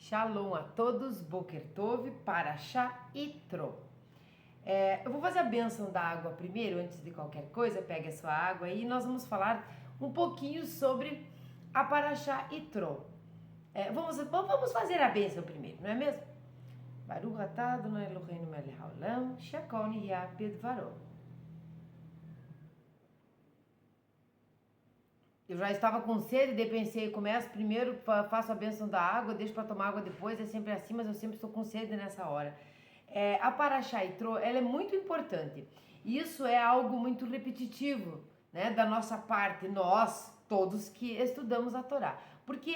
Shalom a todos, Boker Tov, Parashá Yitro. Eu vou fazer a bênção da água primeiro, antes de qualquer coisa. Pegue a sua água aí e nós vamos falar um pouquinho sobre a Parashá Yitro. Vamos fazer a bênção primeiro, não é mesmo? Baruch atah Adonai Eloheinu melech haolam, shekol nihya bedvaro. Eu já estava com sede, daí pensei, começo primeiro, faço a bênção da água, deixo para tomar água depois, é sempre assim, mas eu sempre estou com sede nessa hora. A Parashá Yitro, ela é muito importante. Isso é algo muito repetitivo, né, da nossa parte, nós, todos que estudamos a Torá. Porque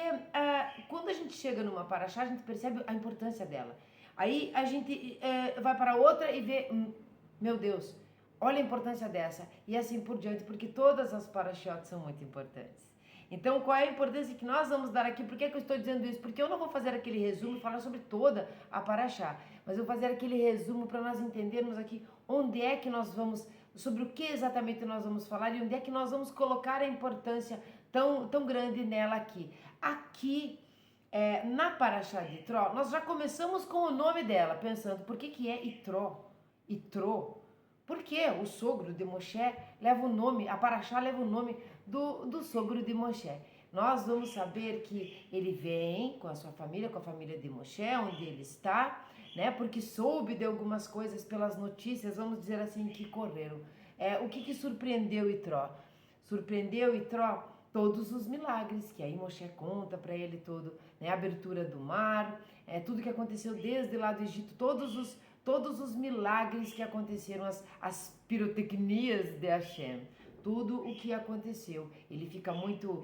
quando a gente chega numa Parashá, a gente percebe a importância dela. Aí a gente vai para outra e vê, meu Deus, olha a importância dessa, e assim por diante, porque todas as parashot são muito importantes. Então, qual é a importância que nós vamos dar aqui? Por que eu estou dizendo isso? Porque eu não vou fazer aquele resumo e falar sobre toda a parashá, mas eu vou fazer aquele resumo para nós entendermos aqui onde é que nós vamos, sobre o que exatamente nós vamos falar e onde é que nós vamos colocar a importância tão grande nela aqui. Aqui, na parashá de Yitro, nós já começamos com o nome dela, pensando, por que é Yitro? Yitro. Porque o sogro de Moshe leva o nome, a Parashá leva o nome do sogro de Moshe. Nós vamos saber que ele vem com a sua família, com a família de Moshe, onde ele está, né? Porque soube de algumas coisas pelas notícias, vamos dizer assim, que correram. O que surpreendeu Yitro? Surpreendeu Yitro todos os milagres, que aí Moshe conta para ele todo, né? A abertura do mar, tudo que aconteceu desde lá do Egito, todos os milagres que aconteceram, as pirotecnias de Hashem, tudo o que aconteceu. Ele fica muito,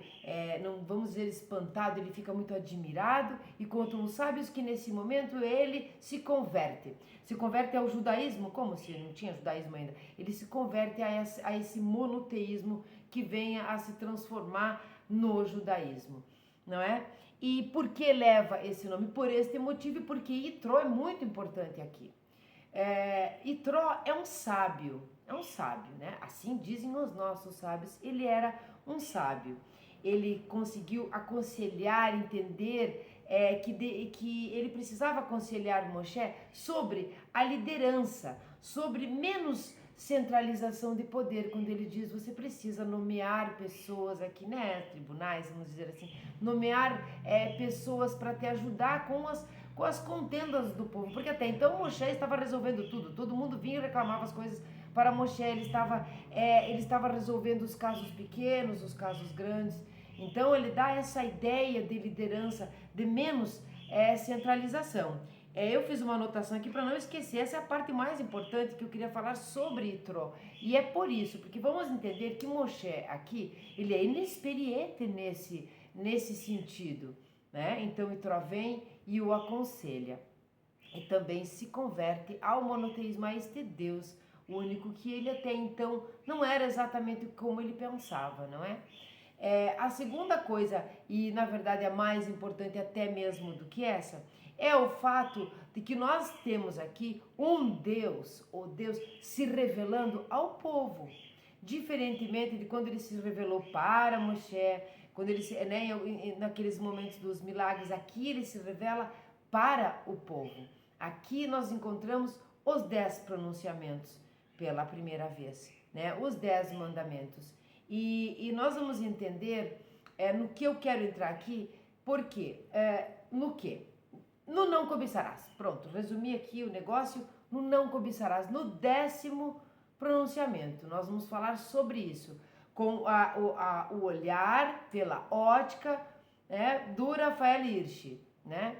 não vamos dizer espantado, ele fica muito admirado e contam os sábios que nesse momento ele se converte. Se converte ao judaísmo, como se não tinha judaísmo ainda. Ele se converte a esse monoteísmo que venha a se transformar no judaísmo, não é? E por que leva esse nome? Por este motivo, porque Yitro é muito importante aqui. Yitro é um sábio, né? Assim dizem os nossos sábios, ele era um sábio. Ele conseguiu aconselhar, entender que ele precisava aconselhar Moshe sobre a liderança, sobre menos centralização de poder, quando ele diz, você precisa nomear pessoas aqui, né, tribunais, vamos dizer assim, nomear pessoas para te ajudar com as contendas do povo, porque até então Moshe estava resolvendo tudo, todo mundo vinha e reclamava as coisas para Moshe, ele estava resolvendo os casos pequenos, os casos grandes. Então ele dá essa ideia de liderança, de menos centralização. Eu fiz uma anotação aqui para não esquecer, essa é a parte mais importante que eu queria falar sobre Yitro. E é por isso, porque vamos entender que Moshe aqui, ele é inexperiente nesse sentido, né? Então Yitro vem e o aconselha. E também se converte ao monoteísmo, a este Deus único, que ele até então não era exatamente como ele pensava, não é? A segunda coisa, e na verdade a mais importante até mesmo do que essa, é o fato de que nós temos aqui um Deus, o Deus se revelando ao povo, diferentemente de quando ele se revelou para Moshe, quando ele naqueles momentos dos milagres, aqui ele se revela para o povo. Aqui nós encontramos os 10 pronunciamentos pela primeira vez, né? Os 10 mandamentos. E nós vamos entender no que eu quero entrar aqui, porque no que? No não cobiçarás. Pronto, resumi aqui o negócio no não cobiçarás, no 10º pronunciamento. Nós vamos falar sobre isso, com o olhar pela ótica do Rafael Hirsch, né?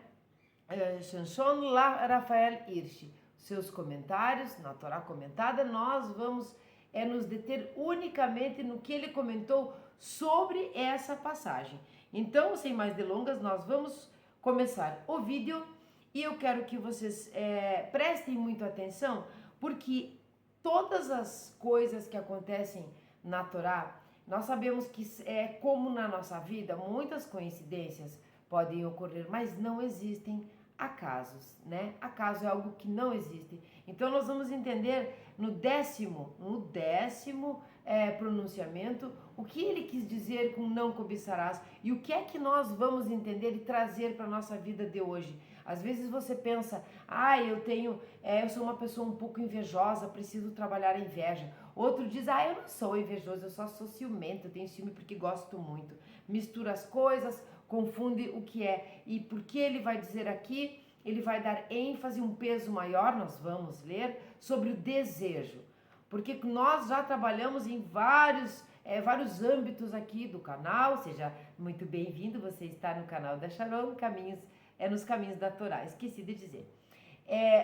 Shanshon Rafael Hirsch. Seus comentários na Torá comentada, nós vamos nos deter unicamente no que ele comentou sobre essa passagem. Então, sem mais delongas, nós vamos começar o vídeo e eu quero que vocês prestem muito atenção, porque todas as coisas que acontecem na Torá, nós sabemos que como na nossa vida, muitas coincidências podem ocorrer, mas não existem acasos, né? Acaso é algo que não existe. Então nós vamos entender no décimo pronunciamento, o que ele quis dizer com não cobiçarás e o que é que nós vamos entender e trazer para a nossa vida de hoje. Às vezes você pensa, eu sou uma pessoa um pouco invejosa, preciso trabalhar a inveja. Outro diz, eu não sou invejoso, eu só sou ciumento, eu tenho ciúme porque gosto muito. Mistura as coisas, confunde o que é. E porque ele vai dizer aqui, ele vai dar ênfase, um peso maior, nós vamos ler, sobre o desejo. Porque nós já trabalhamos em vários âmbitos aqui do canal, seja muito bem-vindo, você está no canal da Sharon, nos caminhos da Torá, esqueci de dizer.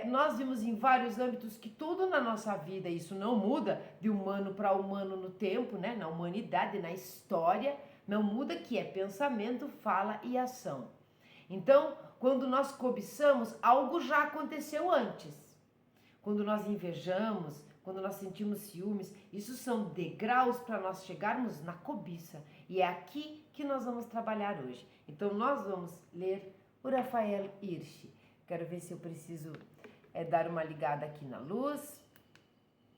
Nós vimos em vários âmbitos que tudo na nossa vida, isso não muda de humano para humano no tempo, né? Na humanidade, na história, não muda, que é pensamento, fala e ação. Então, quando nós cobiçamos, algo já aconteceu antes. Quando nós invejamos, quando nós sentimos ciúmes, isso são degraus para nós chegarmos na cobiça. E é aqui que nós vamos trabalhar hoje. Então, nós vamos ler o Rafael Hirsch. Quero ver se eu preciso dar uma ligada aqui na luz,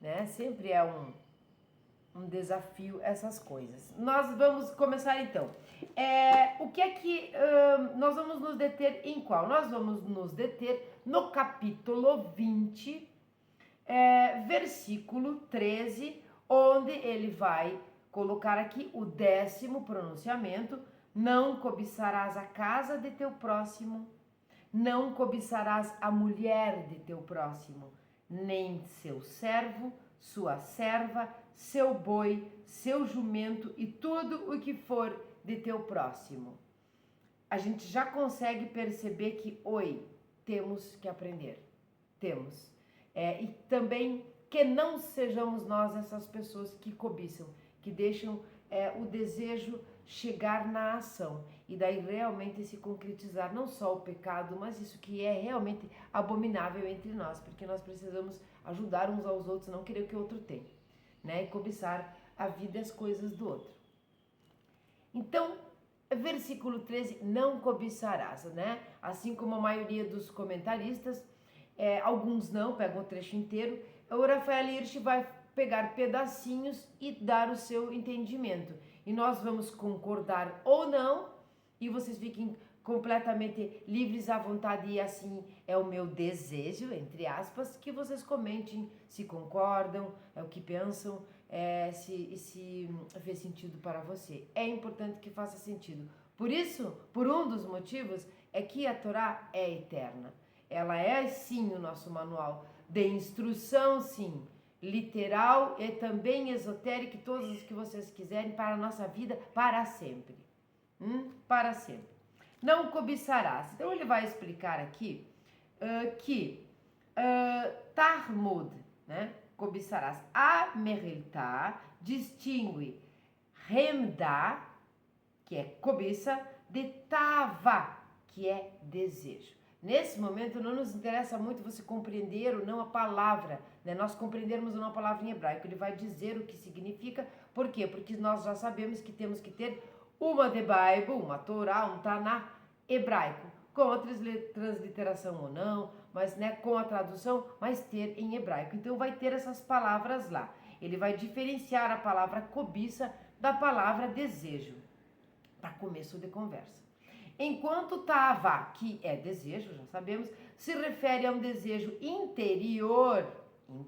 né? Sempre é um desafio essas coisas. Nós vamos começar então. O que é que nós vamos nos deter em qual? Nós vamos nos deter no capítulo 20, versículo 13, onde ele vai colocar aqui o 10º pronunciamento: não cobiçarás a casa de teu próximo, não cobiçarás a mulher de teu próximo, nem seu servo, sua serva, seu boi, seu jumento e tudo o que for de teu próximo. A gente já consegue perceber que, temos que aprender. Temos. E também que não sejamos nós essas pessoas que cobiçam, que deixam o desejo chegar na ação e daí realmente se concretizar não só o pecado, mas isso que é realmente abominável entre nós, porque nós precisamos ajudar uns aos outros, não querer o que o outro tem, né? E cobiçar a vida e as coisas do outro. Então, versículo 13, não cobiçarás, né? Assim como a maioria dos comentaristas, alguns não, pegam o trecho inteiro, o Rafael Hirsch vai pegar pedacinhos e dar o seu entendimento. E nós vamos concordar ou não, e vocês fiquem completamente livres à vontade, e assim é o meu desejo, entre aspas, que vocês comentem se concordam, o que pensam, se fez sentido para você. É importante que faça sentido. Por isso, por um dos motivos, é que a Torá é eterna. Ela é sim o nosso manual de instrução, sim, literal e também esotérico, todos os que vocês quiserem para a nossa vida, para sempre. Para sempre. Não cobiçarás. Então ele vai explicar aqui que Tarmud, né? Cobiçarás. A Meriltá distingue Remdá, que é cobiça, de Tava, que é desejo. Nesse momento não nos interessa muito você compreender ou não a palavra, né? Nós compreendermos ou não a palavra em hebraico. Ele vai dizer o que significa. Por quê? Porque nós já sabemos que temos que ter uma de Bible, uma Torá, um Taná hebraico, com a transliteração ou não, mas né, com a tradução, mas ter em hebraico. Então vai ter essas palavras lá. Ele vai diferenciar a palavra cobiça da palavra desejo, para começo de conversa. Enquanto tava, que é desejo, já sabemos, se refere a um desejo interior, o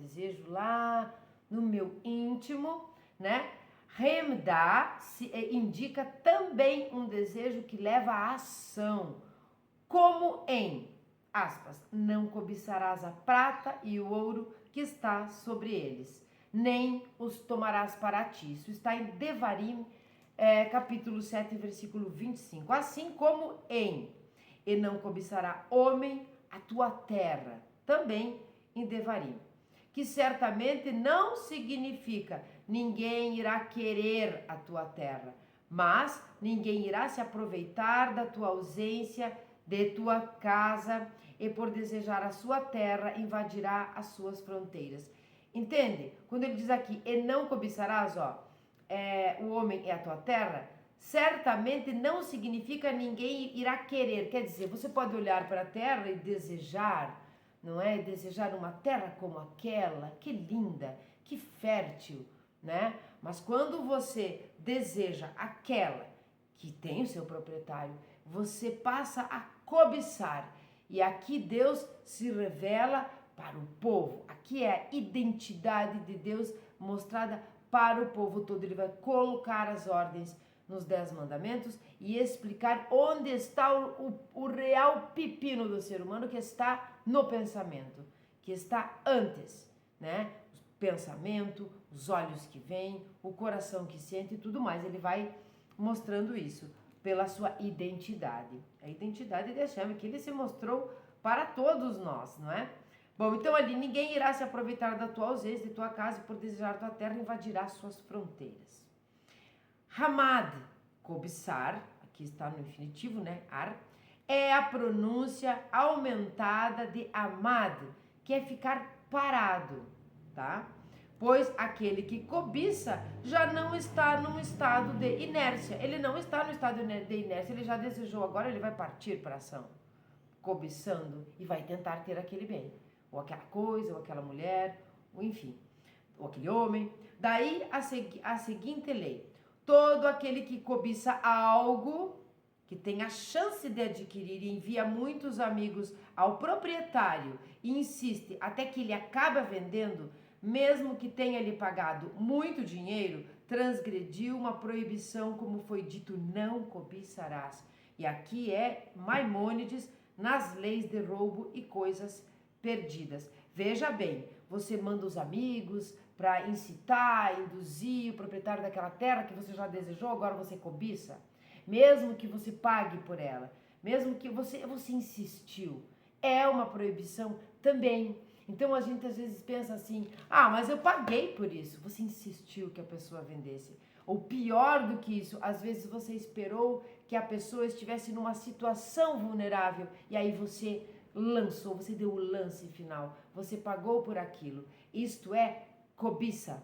desejo lá no meu íntimo, né? Remdá indica também um desejo que leva à ação, como em, aspas, não cobiçarás a prata e o ouro que está sobre eles, nem os tomarás para ti. Isso está em Devarim, capítulo 7, versículo 25. Assim como em, e não cobiçará homem a tua terra, também em Devarim, que certamente não significa ninguém irá querer a tua terra, mas ninguém irá se aproveitar da tua ausência, de tua casa, e por desejar a sua terra, invadirá as suas fronteiras. Entende? Quando ele diz aqui, e não cobiçarás, o homem é a tua terra, certamente não significa ninguém irá querer. Quer dizer, você pode olhar para a terra e desejar, não é? Desejar uma terra como aquela, que linda, que fértil, né? Mas quando você deseja aquela que tem o seu proprietário, você passa a cobiçar. E aqui Deus se revela para o povo. Aqui é a identidade de Deus mostrada para o povo todo. Ele vai colocar as ordens nos 10 mandamentos e explicar onde está o real pepino do ser humano, que está no pensamento, que está antes, né? O pensamento, os olhos que veem, o coração que sente e tudo mais. Ele vai mostrando isso pela sua identidade. A identidade de Hashem, que ele se mostrou para todos nós, não é? Bom, então ali, ninguém irá se aproveitar da tua ausência, de tua casa, e por desejar tua terra, invadirá suas fronteiras. Hamad, cobiçar, aqui está no infinitivo, né? Ar, é a pronúncia aumentada de amad, que é ficar parado, tá? Pois aquele que cobiça já não está num estado de inércia. Ele não está no estado de inércia, ele já desejou, agora ele vai partir para a ação, cobiçando, e vai tentar ter aquele bem, ou aquela coisa, ou aquela mulher, ou enfim, ou aquele homem. Daí a seguinte lei: todo aquele que cobiça algo que tem a chance de adquirir e envia muitos amigos ao proprietário e insiste até que ele acaba vendendo, mesmo que tenha lhe pagado muito dinheiro, transgrediu uma proibição, como foi dito, não cobiçarás. E aqui é Maimônides nas leis de roubo e coisas perdidas. Veja bem, você manda os amigos para incitar, induzir o proprietário daquela terra que você já desejou, agora você cobiça, mesmo que você pague por ela, mesmo que você insistiu, é uma proibição também. Então a gente às vezes pensa assim, mas eu paguei por isso, você insistiu que a pessoa vendesse. Ou pior do que isso, às vezes você esperou que a pessoa estivesse numa situação vulnerável e aí você lançou, você deu o lance final, você pagou por aquilo. Isto é cobiça.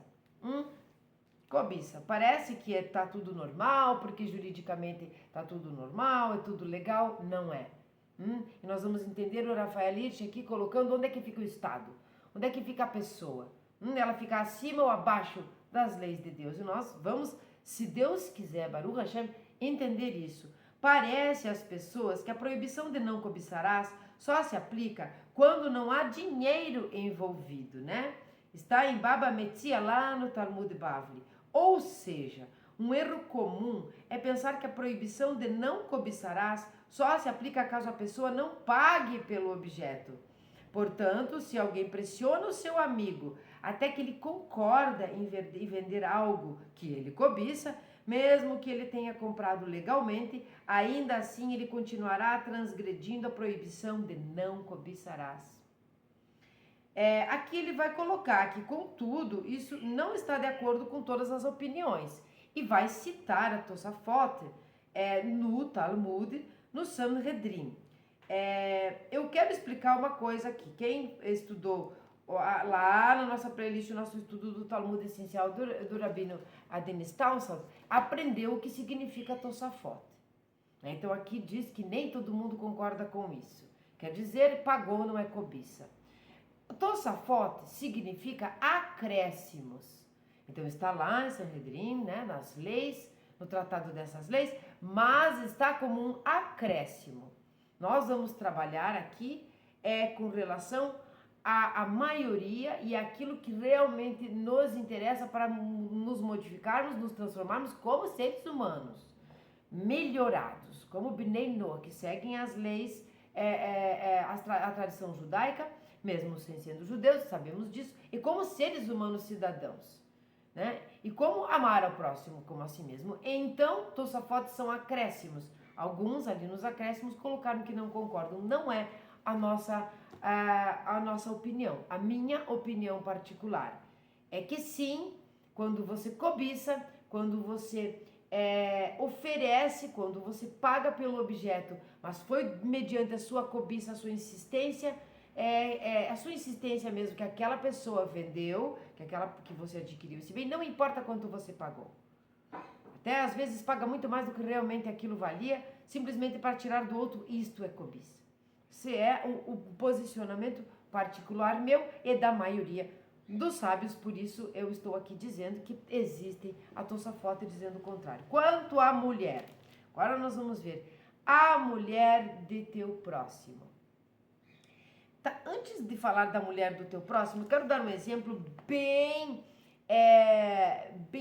Cobiça. Parece que tá tudo normal, porque juridicamente tá tudo normal, é tudo legal. Não é. E nós vamos entender o Rafaelite aqui colocando onde é que fica o Estado, onde é que fica a pessoa. Ela fica acima ou abaixo das leis de Deus. E nós vamos, se Deus quiser, Baruch Hashem, entender isso. Parece às pessoas que a proibição de não cobiçarás só se aplica quando não há dinheiro envolvido, né? Está em Baba Metzia, lá no Talmud Bavli. Ou seja, um erro comum é pensar que a proibição de não cobiçarás só se aplica caso a pessoa não pague pelo objeto. Portanto, se alguém pressiona o seu amigo até que ele concorda em vender algo que ele cobiça, mesmo que ele tenha comprado legalmente, ainda assim ele continuará transgredindo a proibição de não cobiçarás. Aqui ele vai colocar que, contudo, isso não está de acordo com todas as opiniões. E vai citar a Tosafot no Talmud, no Sanhedrin. Eu quero explicar uma coisa aqui. Quem estudou lá na nossa playlist, o nosso estudo do Talmud essencial do Rabino Adenis Townsend, aprendeu o que significa Tosafot. Então aqui diz que nem todo mundo concorda com isso. Quer dizer, pagou não é cobiça. Tosafot significa acréscimos. Então está lá em Sanhedrin, né, nas leis, no tratado dessas leis, mas está como um acréscimo. Nós vamos trabalhar aqui com relação à maioria e aquilo que realmente nos interessa para nos modificarmos, nos transformarmos como seres humanos, melhorados, como Bnei Noah, que seguem as leis, a tradição judaica, mesmo sem sendo judeus, sabemos disso, e como seres humanos cidadãos, né? E como amar ao próximo como a si mesmo. Então, Tosafot são acréscimos. Alguns ali nos acréscimos colocaram que não concordam. Não é a nossa opinião. A minha opinião particular é que sim, quando você cobiça, quando você oferece, quando você paga pelo objeto, mas foi mediante a sua cobiça, a sua insistência, a sua insistência mesmo que aquela pessoa vendeu, que você adquiriu esse bem, não importa quanto você pagou. Até às vezes paga muito mais do que realmente aquilo valia, simplesmente para tirar do outro. Isto é cobiça. Isso é o posicionamento particular meu e da maioria dos sábios, por isso eu estou aqui dizendo que existem a Tosafot dizendo o contrário. Quanto à mulher, agora nós vamos ver a mulher de teu próximo. Tá, antes de falar da mulher do teu próximo, eu quero dar um exemplo bem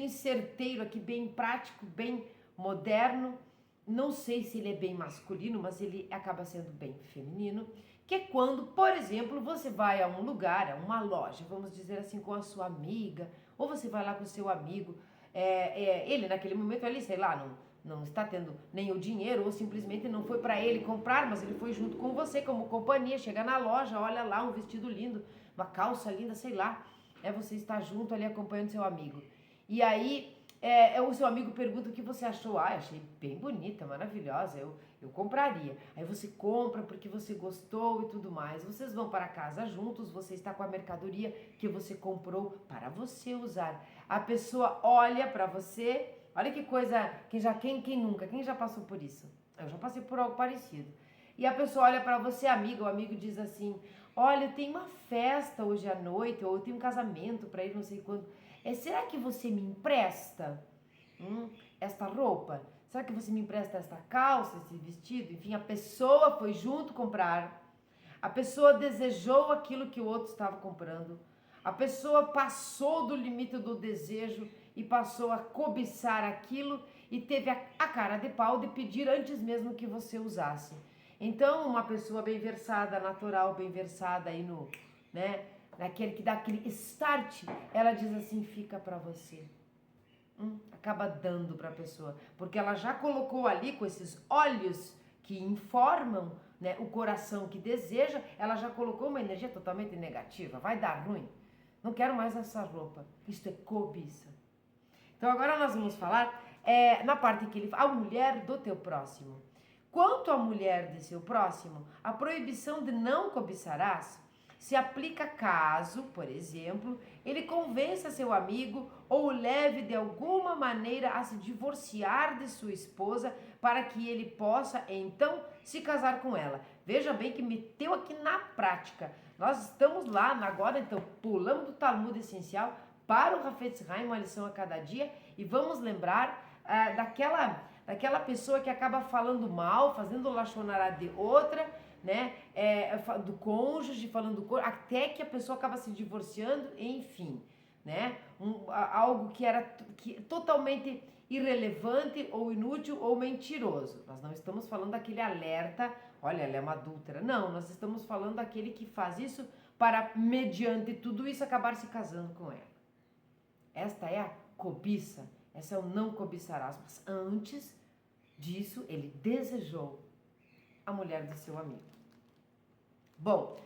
certeiro aqui, bem prático, bem moderno. Não sei se ele é bem masculino, mas ele acaba sendo bem feminino, que é quando, por exemplo, você vai a um lugar, a uma loja, vamos dizer assim, com a sua amiga, ou você vai lá com o seu amigo, ele naquele momento ali, sei lá, não está tendo nem o dinheiro, ou simplesmente não foi para ele comprar, mas ele foi junto com você como companhia, chega na loja, olha lá um vestido lindo, uma calça linda, sei lá, você está junto ali acompanhando seu amigo. E aí o seu amigo pergunta o que você achou. Achei bem bonita, maravilhosa, eu compraria. Aí você compra porque você gostou e tudo mais. Vocês vão para casa juntos, você está com a mercadoria que você comprou para você usar. A pessoa olha para você, olha que coisa, quem já passou por isso? Eu já passei por algo parecido. E a pessoa olha para você, amiga, o amigo diz assim: olha, eu tenho uma festa hoje à noite, ou eu tenho um casamento para ir não sei quando. Será que você me empresta esta roupa? Será que você me empresta esta calça, esse vestido? Enfim, a pessoa foi junto comprar, a pessoa desejou aquilo que o outro estava comprando, a pessoa passou do limite do desejo e passou a cobiçar aquilo e teve a cara de pau de pedir antes mesmo que você usasse. Então, uma pessoa bem versada, natural, bem versada aí naquele que dá aquele start, ela diz assim: fica pra você. Acaba dando pra pessoa, porque ela já colocou ali com esses olhos que informam, o coração que deseja, ela já colocou uma energia totalmente negativa, vai dar ruim, não quero mais essa roupa, isto é cobiça. Então agora nós vamos falar na parte que ele fala, a mulher do teu próximo. Quanto à mulher de seu próximo, a proibição de não cobiçarás se aplica caso, por exemplo, ele convença seu amigo ou o leve de alguma maneira a se divorciar de sua esposa para que ele possa, então, se casar com ela. Veja bem que meteu aqui na prática. Nós estamos lá agora, então, pulamos do Talmud essencial para o Hafetz Haim, uma lição a cada dia, e vamos lembrar daquela pessoa que acaba falando mal, fazendo lashon hara de outra, do cônjuge, até que a pessoa acaba se divorciando, enfim, algo que era totalmente irrelevante ou inútil ou mentiroso. Nós não estamos falando daquele alerta, olha, ela é uma adúltera. Não, nós estamos falando daquele que faz isso para, mediante tudo isso, acabar se casando com ela. Esta é a cobiça, essa é o não cobiçarás, mas antes disso ele desejou a mulher do seu amigo. Bom,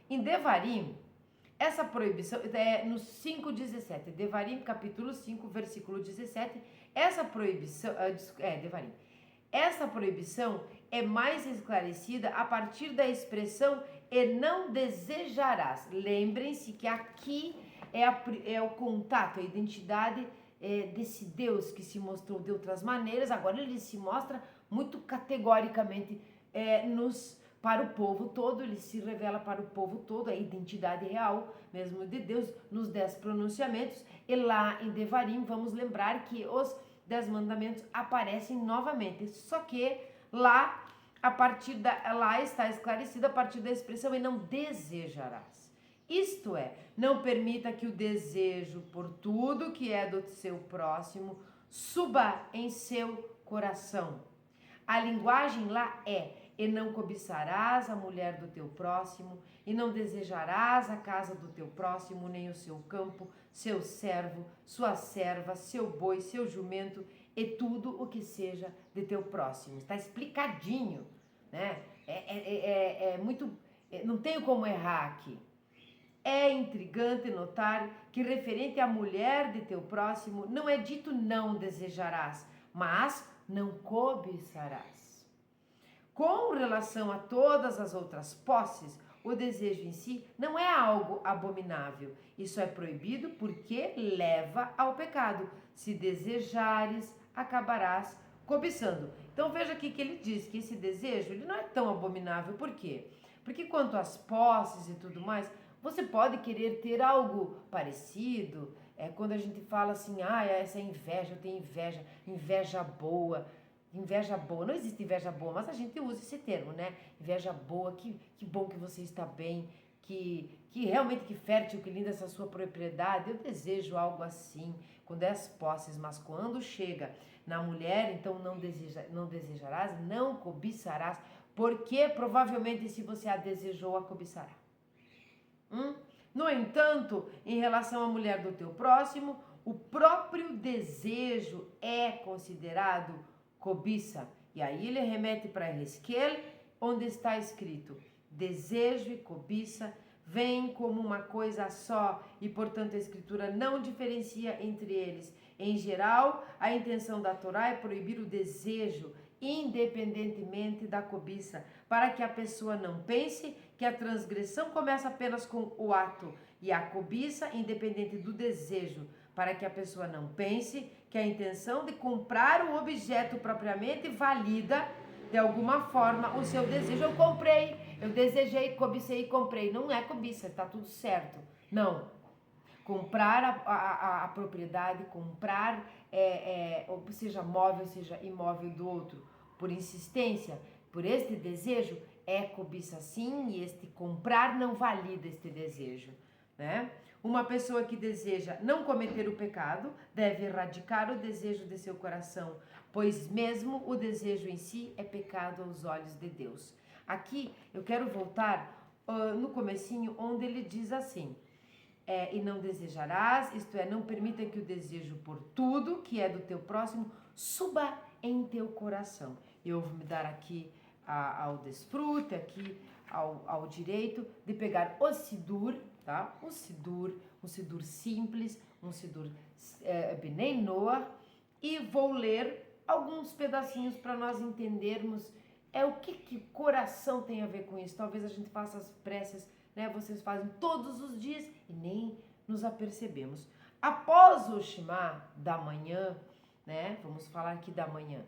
em Devarim, essa proibição, no 5,17, Devarim capítulo 5, versículo 17, essa proibição, Devarim, essa proibição é mais esclarecida a partir da expressão e não desejarás. Lembrem-se que aqui é o contato, a identidade desse Deus que se mostrou de outras maneiras, agora ele se mostra muito categoricamente para o povo todo, ele se revela para o povo todo, a identidade real mesmo de Deus nos 10 pronunciamentos, e lá em Devarim vamos lembrar que os 10 mandamentos aparecem novamente, só que lá está esclarecido a partir da expressão e não desejarás. Isto é, não permita que o desejo por tudo que é do seu próximo suba em seu coração. A linguagem lá e não cobiçarás a mulher do teu próximo, e não desejarás a casa do teu próximo, nem o seu campo, seu servo, sua serva, seu boi, seu jumento, e tudo o que seja de teu próximo. Está explicadinho, muito, não tenho como errar aqui. É intrigante notar que referente à mulher de teu próximo, não é dito não desejarás, mas não cobiçarás. Com relação a todas as outras posses, o desejo em si não é algo abominável. Isso é proibido porque leva ao pecado. Se desejares, acabarás cobiçando. Então veja aqui que ele diz que esse desejo ele não é tão abominável. Por quê? Porque quanto às posses e tudo mais, Você pode querer ter algo parecido, quando a gente fala assim, essa é inveja, eu tenho inveja, inveja boa. Inveja boa, não existe inveja boa, mas a gente usa esse termo, né? Inveja boa, que bom que você está bem, que realmente que fértil, que linda essa sua propriedade. Eu desejo algo assim, quando é as posses, mas quando chega na mulher, então não desejarás, não cobiçarás, porque provavelmente se você a desejou, a cobiçará. No entanto, em relação à mulher do teu próximo, o próprio desejo é considerado cobiça. E aí ele remete para Ezequiel, onde está escrito: desejo e cobiça vêm como uma coisa só, e portanto a escritura não diferencia entre eles. Em geral, a intenção da Torá é proibir o desejo, independentemente da cobiça, para que a pessoa não pense que a transgressão começa apenas com o ato, e a cobiça, independente do desejo, para que a pessoa não pense que a intenção de comprar o objeto propriamente valida de alguma forma o seu desejo. Eu comprei, eu desejei, cobicei e comprei. Não é cobiça, está tudo certo. Não. Comprar a propriedade, comprar, seja móvel, seja imóvel do outro, por insistência, por este desejo, é cobiça sim, e este comprar não valida este desejo, né? Uma pessoa que deseja não cometer o pecado deve erradicar o desejo de seu coração, pois mesmo o desejo em si é pecado aos olhos de Deus. Aqui eu quero voltar no comecinho, onde ele diz assim: e não desejarás, isto é, não permita que o desejo por tudo que é do teu próximo suba em teu coração. Eu vou me dar aqui ao desfrute, aqui ao direito de pegar o sidur, tá? Um sidur simples, um sidur Bnei Noach, e vou ler alguns pedacinhos para nós entendermos o que coração tem a ver com isso. Talvez a gente faça as preces, né? Vocês fazem todos os dias e nem nos apercebemos. Após o Shema da manhã, né? Vamos falar aqui da manhã.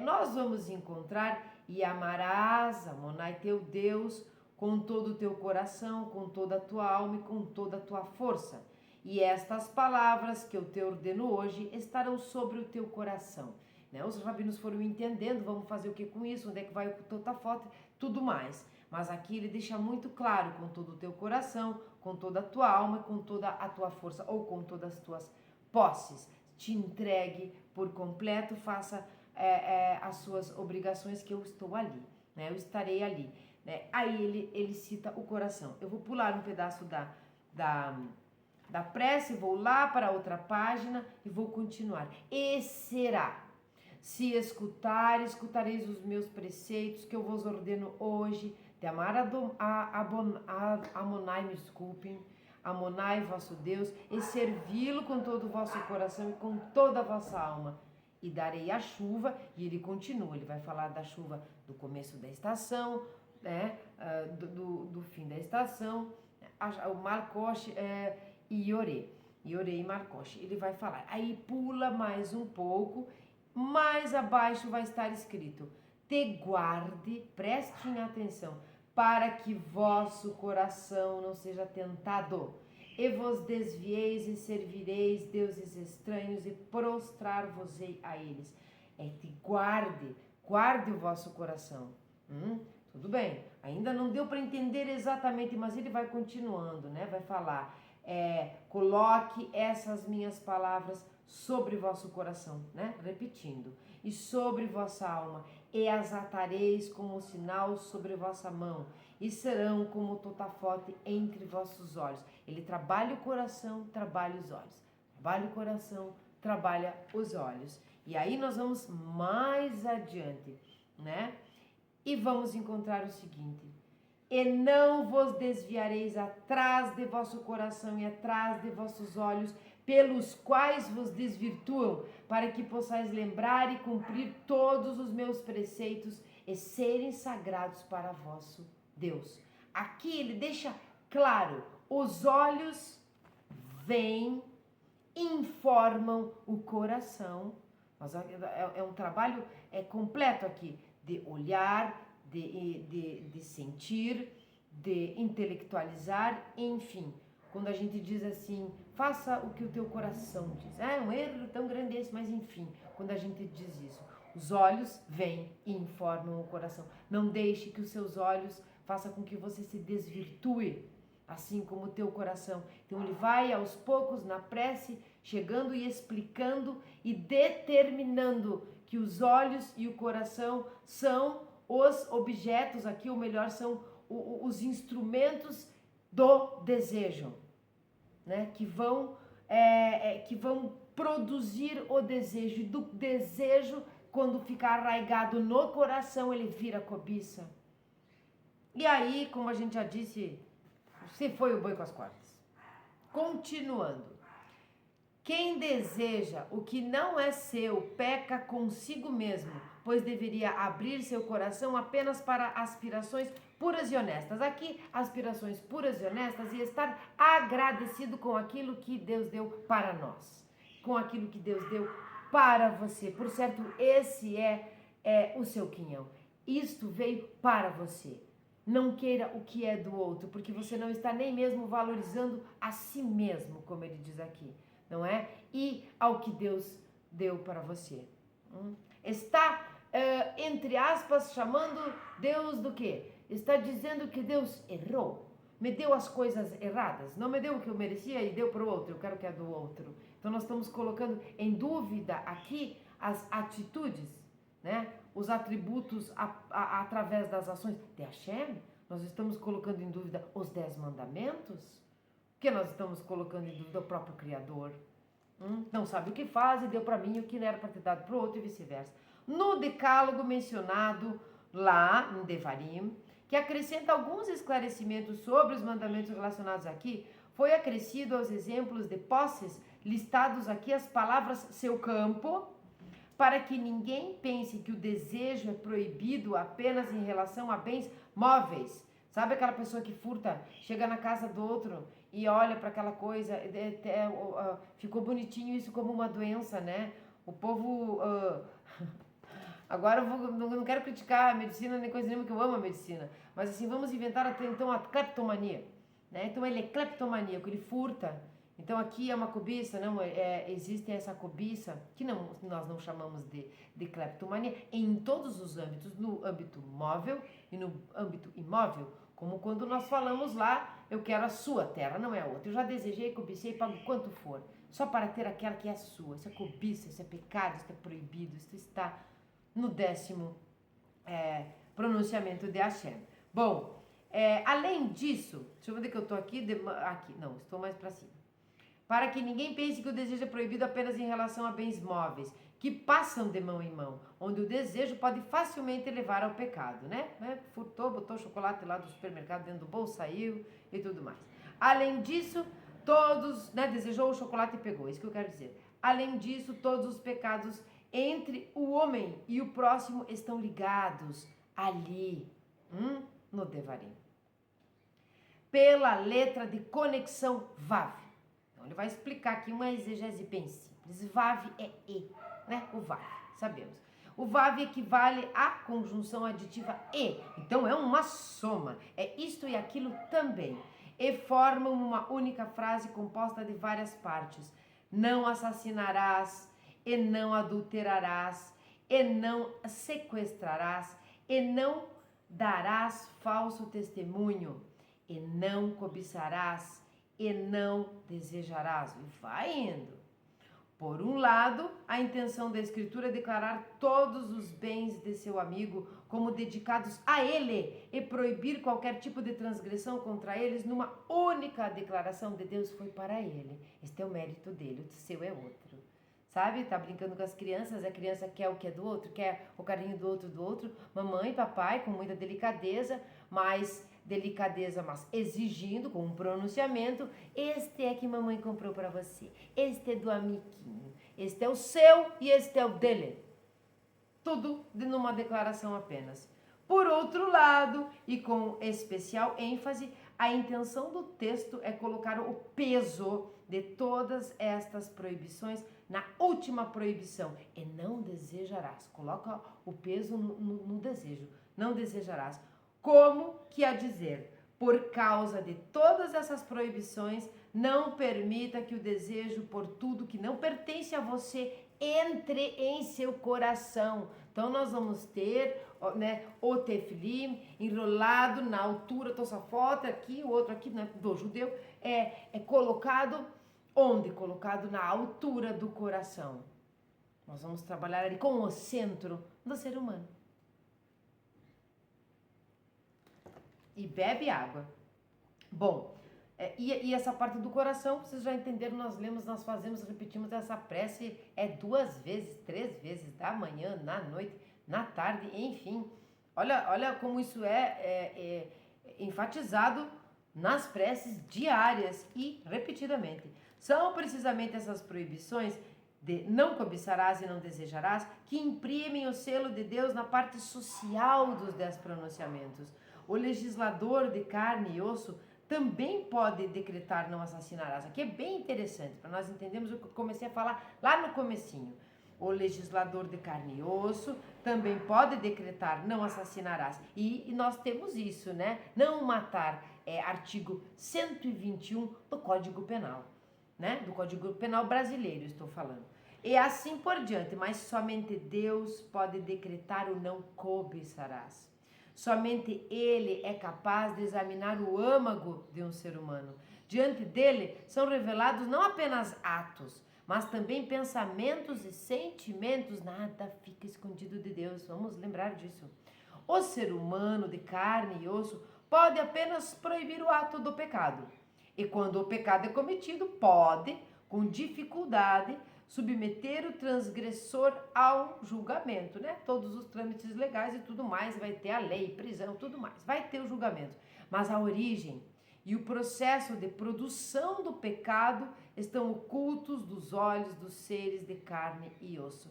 Nós vamos encontrar: e amarás Adonai teu Deus com todo o teu coração, com toda a tua alma e com toda a tua força. E estas palavras que eu te ordeno hoje estarão sobre o teu coração. Né? Os rabinos foram entendendo, vamos fazer o que com isso, onde é que vai o totafote, tudo mais. Mas aqui ele deixa muito claro: com todo o teu coração, com toda a tua alma, com toda a tua força, ou com todas as tuas posses. Te entregue por completo, faça as suas obrigações, que eu estou ali, né? Eu estarei ali. Né? Aí ele cita o coração. Eu vou pular um pedaço da prece, vou lá para outra página e vou continuar. E será: se escutareis os meus preceitos que eu vos ordeno hoje, de amar Adonai, me desculpem, Adonai vosso Deus, e servi-lo com todo o vosso coração e com toda a vossa alma. E darei a chuva, e ele continua, ele vai falar da chuva do começo da estação, né, do fim da estação, o Malcoche e Iorê e Malcoche. Ele vai falar, aí pula mais um pouco, mais abaixo vai estar escrito: te guarde, prestem atenção, para que vosso coração não seja tentado, e vos desvieis e servireis deuses estranhos e prostrar-vos-ei a eles. Te guarde o vosso coração. Tudo bem, ainda não deu para entender exatamente, mas ele vai continuando, né? Vai falar, coloque essas minhas palavras sobre vosso coração, né? Repetindo, e sobre vossa alma, e as atareis como sinal sobre vossa mão, e serão como totafote entre vossos olhos. Ele trabalha o coração, trabalha os olhos. Trabalha o coração, trabalha os olhos. E aí nós vamos mais adiante, né? E vamos encontrar o seguinte: e não vos desviareis atrás de vosso coração e atrás de vossos olhos, pelos quais vos desvirtuam, para que possais lembrar e cumprir todos os meus preceitos e serem sagrados para vosso Deus. Aqui ele deixa claro: os olhos veem, informam o coração. É um trabalho completo aqui, de olhar, de sentir, de intelectualizar, enfim. Quando a gente diz assim, faça o que o teu coração diz. É um erro tão grande esse, mas enfim, quando a gente diz isso. Os olhos vêm e informam o coração. Não deixe que os seus olhos façam com que você se desvirtue, assim como o teu coração. Então ele vai aos poucos na prece, chegando e explicando e determinando que os olhos e o coração são os objetos aqui, ou melhor, são os instrumentos do desejo, né? Que vão produzir o desejo. E do desejo, quando ficar arraigado no coração, ele vira cobiça. E aí, como a gente já disse, se foi o boi com as cordas. Continuando. Quem deseja o que não é seu, peca consigo mesmo, pois deveria abrir seu coração apenas para aspirações puras e honestas. Aqui, aspirações puras e honestas e estar agradecido com aquilo que Deus deu para nós, com aquilo que Deus deu para você. Por certo, esse é o seu quinhão. Isto veio para você. Não queira o que é do outro, porque você não está nem mesmo valorizando a si mesmo, como ele diz aqui, não é? E ao que Deus deu para você. Está, entre aspas, chamando Deus do quê? Está dizendo que Deus errou, me deu as coisas erradas, não me deu o que eu merecia e deu para o outro, eu quero o que é do outro. Então nós estamos colocando em dúvida aqui as atitudes, né? Os atributos através das ações de Hashem. Nós estamos colocando em dúvida os 10 mandamentos, que nós estamos colocando em dúvida o próprio Criador. Não sabe o que faz e deu para mim o que não era para ter dado para o outro e vice-versa. No decálogo mencionado lá em Devarim, que acrescenta alguns esclarecimentos sobre os mandamentos relacionados aqui, foi acrescido aos exemplos de posses listados aqui as palavras seu campo, para que ninguém pense que o desejo é proibido apenas em relação a bens móveis. Sabe aquela pessoa que furta, chega na casa do outro e olha para aquela coisa, ficou bonitinho isso como uma doença, né? O povo... Agora eu não quero criticar a medicina nem coisa nenhuma, que eu amo a medicina, mas assim, vamos inventar então a cleptomania, né? Então ele é cleptomaníaco, ele furta. Então aqui é uma cobiça, não existe essa cobiça, que nós não chamamos de cleptomania, em todos os âmbitos, no âmbito móvel e no âmbito imóvel, como quando nós falamos lá, eu quero a sua terra, não é a outra. Eu já desejei, cobicei, pago quanto for, só para ter aquela que é sua. Isso é cobiça, isso é pecado, isso é proibido, isso está no 10º pronunciamento de Hashem. Bom, além disso, deixa eu ver que eu estou aqui, não, estou mais para cima. Para que ninguém pense que o desejo é proibido apenas em relação a bens móveis, que passam de mão em mão, onde o desejo pode facilmente levar ao pecado, né? Furtou, botou chocolate lá do supermercado dentro do bolso, saiu e tudo mais. Além disso, todos, desejou o chocolate e pegou, isso que eu quero dizer. Além disso, todos os pecados entre o homem e o próximo estão ligados ali, no Devarim, pela letra de conexão Vav. Então ele vai explicar aqui uma exegese bem simples. Vav é E, né? O Vav, sabemos. O Vav equivale à conjunção aditiva E, então é uma soma, é isto e aquilo também, e formam uma única frase composta de várias partes. Não assassinarás, e não adulterarás, e não sequestrarás, e não darás falso testemunho, e não cobiçarás, e não desejarás. E vai indo. Por um lado, a intenção da Escritura é declarar todos os bens de seu amigo como dedicados a ele e proibir qualquer tipo de transgressão contra eles numa única declaração de Deus foi para ele. Este é o mérito dele, o seu é outro. Sabe? Tá brincando com as crianças, a criança quer o que é do outro, quer o carinho do outro. Mamãe e papai, com muita delicadeza, mas exigindo com um pronunciamento, este é que mamãe comprou para você, este é do amiguinho, este é o seu e este é o dele. Tudo numa declaração apenas. Por outro lado, e com especial ênfase, a intenção do texto é colocar o peso de todas estas proibições na última proibição, e não desejarás. Coloca o peso no desejo, não desejarás. Como que a dizer, Por causa de todas essas proibições, não permita que o desejo por tudo que não pertence a você entre em seu coração. Então nós vamos ter, né, o tefilim enrolado na altura, Tosafot aqui, o outro aqui, né, do judeu, é colocado onde? Colocado na altura do coração. Nós vamos trabalhar ali com o centro do ser humano. E bebe água. Bom, e essa parte do coração, vocês já entenderam, nós lemos, nós fazemos, repetimos essa prece 2 vezes, 3 vezes, da manhã, na noite, na tarde, enfim. Olha como isso é enfatizado nas preces diárias e repetidamente. São precisamente essas proibições de não cobiçarás e não desejarás que imprimem o selo de Deus na parte social dos 10 pronunciamentos. O legislador de carne e osso também pode decretar não assassinarás. Aqui é bem interessante, para nós entendermos o que eu comecei a falar lá no comecinho. O legislador de carne e osso também pode decretar não assassinarás. E nós temos isso, né? Não matar é artigo 121 do Código Penal, né? Do Código Penal brasileiro, estou falando. E assim por diante, mas somente Deus pode decretar o não cobiçarás. Somente Ele é capaz de examinar o âmago de um ser humano. Diante dele são revelados não apenas atos, mas também pensamentos e sentimentos. Nada fica escondido de Deus, vamos lembrar disso. O ser humano de carne e osso pode apenas proibir o ato do pecado. E quando o pecado é cometido, pode, com dificuldade, submeter o transgressor ao julgamento, né? Todos os trâmites legais e tudo mais, vai ter a lei, prisão, tudo mais, vai ter o julgamento. Mas a origem e o processo de produção do pecado estão ocultos dos olhos dos seres de carne e osso.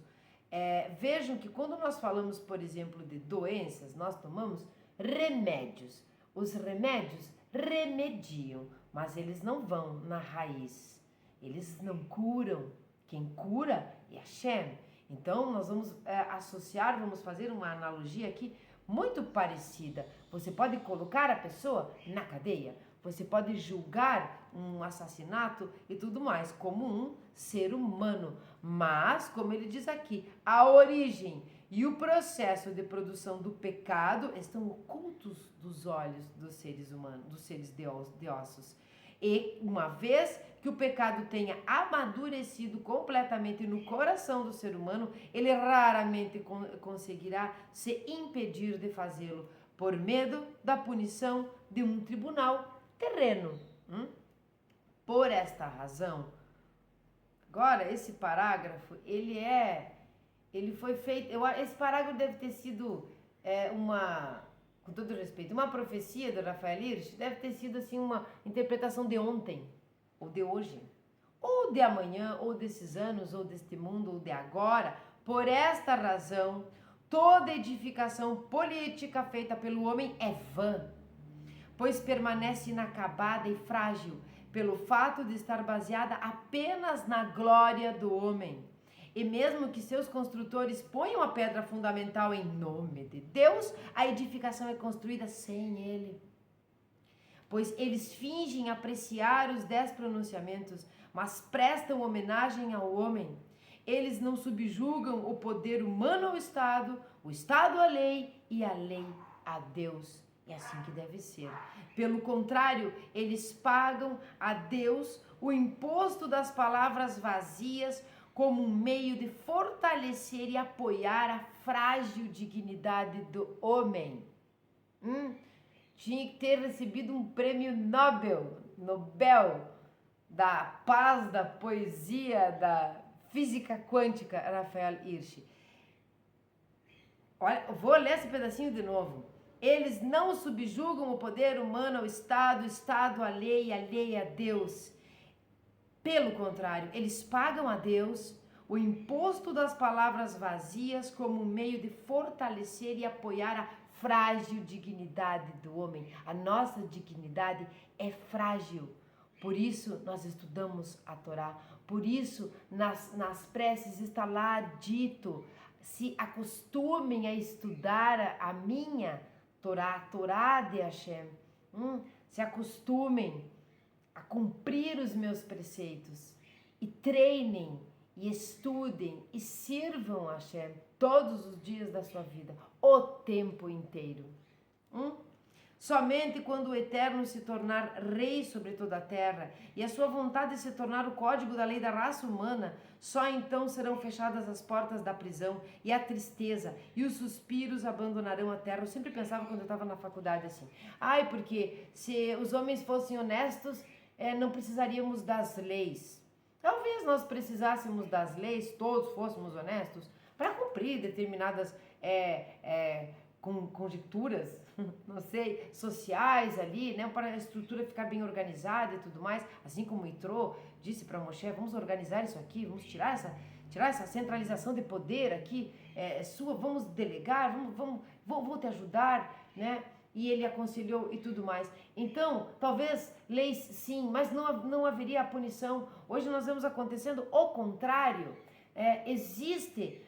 Vejam que quando nós falamos, por exemplo, de doenças, nós tomamos remédios. Os remédios remediam, mas eles não vão na raiz. Eles não curam. Quem cura é Hashem. Então, nós vamos associar, vamos fazer uma analogia aqui muito parecida. Você pode colocar a pessoa na cadeia, você pode julgar um assassinato e tudo mais, como um ser humano. Mas, como ele diz aqui, a origem e o processo de produção do pecado estão ocultos dos olhos dos seres humanos, dos seres de ossos. E uma vez que o pecado tenha amadurecido completamente no coração do ser humano, ele raramente conseguirá se impedir de fazê-lo, por medo da punição de um tribunal terreno. Por esta razão, agora esse parágrafo, ele foi feito, esse parágrafo deve ter sido com todo respeito, uma profecia do Rafael Hirsch, deve ter sido assim uma interpretação de ontem, ou de hoje, ou de amanhã, ou desses anos, ou deste mundo, ou de agora. Por esta razão, toda edificação política feita pelo homem é vã, pois permanece inacabada e frágil, pelo fato de estar baseada apenas na glória do homem. E mesmo que seus construtores ponham a pedra fundamental em nome de Deus, a edificação é construída sem ele. Pois eles fingem apreciar os 10 pronunciamentos, mas prestam homenagem ao homem. Eles não subjugam o poder humano ao Estado, o Estado à lei e a lei a Deus. É assim que deve ser. Pelo contrário, eles pagam a Deus o imposto das palavras vazias, como um meio de fortalecer e apoiar a frágil dignidade do homem. Tinha que ter recebido um prêmio Nobel da paz, da poesia, da física quântica, Rafael Hirsch. Olha, vou ler esse pedacinho de novo. Eles não subjugam o poder humano ao Estado, o Estado à lei e a lei a Deus. Pelo contrário, eles pagam a Deus o imposto das palavras vazias como um meio de fortalecer e apoiar a frágil dignidade do homem. A nossa dignidade é frágil. Por isso nós estudamos a Torá. Por isso nas preces está lá dito: se acostumem a estudar a minha Torá, a Torá de Hashem. se acostumem a cumprir os meus preceitos e treinem e estudem e sirvam a Hashem todos os dias da sua vida, o tempo inteiro. Somente quando o Eterno se tornar rei sobre toda a terra e a sua vontade se tornar o código da lei da raça humana, só então serão fechadas as portas da prisão e a tristeza e os suspiros abandonarão a terra. Eu sempre pensava quando eu estava na faculdade assim, porque se os homens fossem honestos, não precisaríamos das leis. Talvez nós precisássemos das leis, todos fôssemos honestos, para cumprir determinadas conjecturas, não sei, sociais ali, né, para a estrutura ficar bem organizada e tudo mais, assim como o Yitro disse para Moshe, vamos organizar isso aqui, vamos tirar essa centralização de poder aqui, sua, vamos delegar, vou te ajudar, né, e ele aconselhou e tudo mais. Então, talvez leis sim, mas não haveria a punição. Hoje nós vemos acontecendo o contrário, existe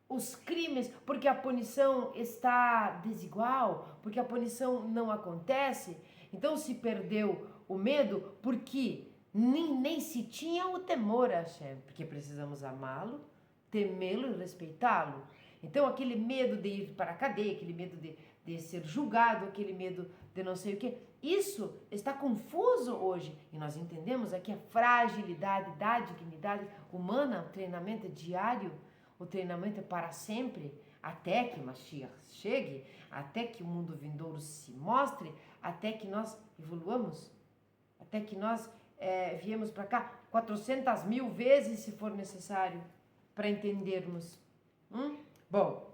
os crimes, porque a punição está desigual, porque a punição não acontece. Então se perdeu o medo porque nem se tinha o temor a Hashem, porque precisamos amá-lo, temê-lo e respeitá-lo. Então aquele medo de ir para a cadeia, aquele medo de ser julgado, aquele medo de não sei o que, isso está confuso hoje. E nós entendemos aqui a fragilidade da dignidade humana, o treinamento é diário, o treinamento é para sempre, até que Mashiach chegue, até que o mundo vindouro se mostre, até que nós evoluamos, até que nós viemos para cá 400.000 vezes, se for necessário, para entendermos. Bom,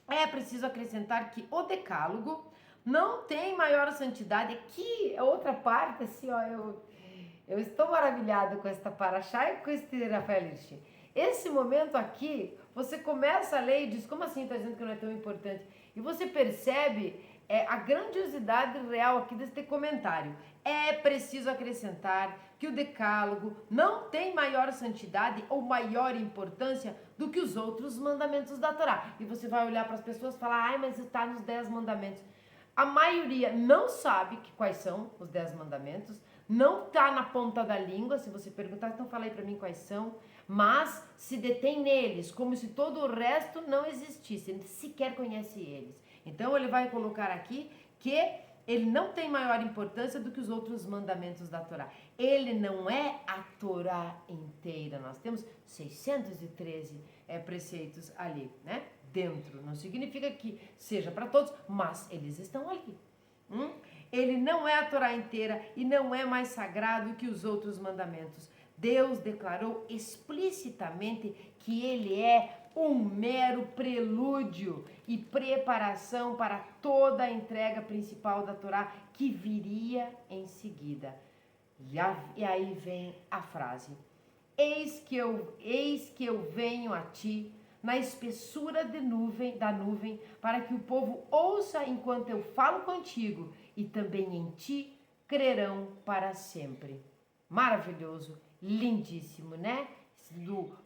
é preciso acrescentar que o decálogo não tem maior santidade. Aqui é outra parte, assim, ó, eu estou maravilhada com esta paraxá e com este Rafael Hirsch. Esse momento aqui, você começa a ler e diz, como assim está dizendo que não é tão importante? E você percebe a grandiosidade real aqui deste comentário. É preciso acrescentar que o decálogo não tem maior santidade ou maior importância do que os outros mandamentos da Torá. E você vai olhar para as pessoas e falar, mas está nos 10 mandamentos. A maioria não sabe quais são os 10 mandamentos, não está na ponta da língua. Se você perguntar, então fala aí para mim quais são, mas se detém neles, como se todo o resto não existisse, ele sequer conhece eles. Então ele vai colocar aqui que ele não tem maior importância do que os outros mandamentos da Torá. Ele não é a Torá inteira. Nós temos 613 preceitos ali, né? Dentro. Não significa que seja para todos, mas eles estão ali. Ele não é a Torá inteira e não é mais sagrado que os outros mandamentos. Deus declarou explicitamente que ele é um mero prelúdio e preparação para toda a entrega principal da Torá que viria em seguida. E aí vem a frase: eis que eu venho a ti na espessura da nuvem, para que o povo ouça enquanto eu falo contigo, e também em ti crerão para sempre. Maravilhoso, lindíssimo, né?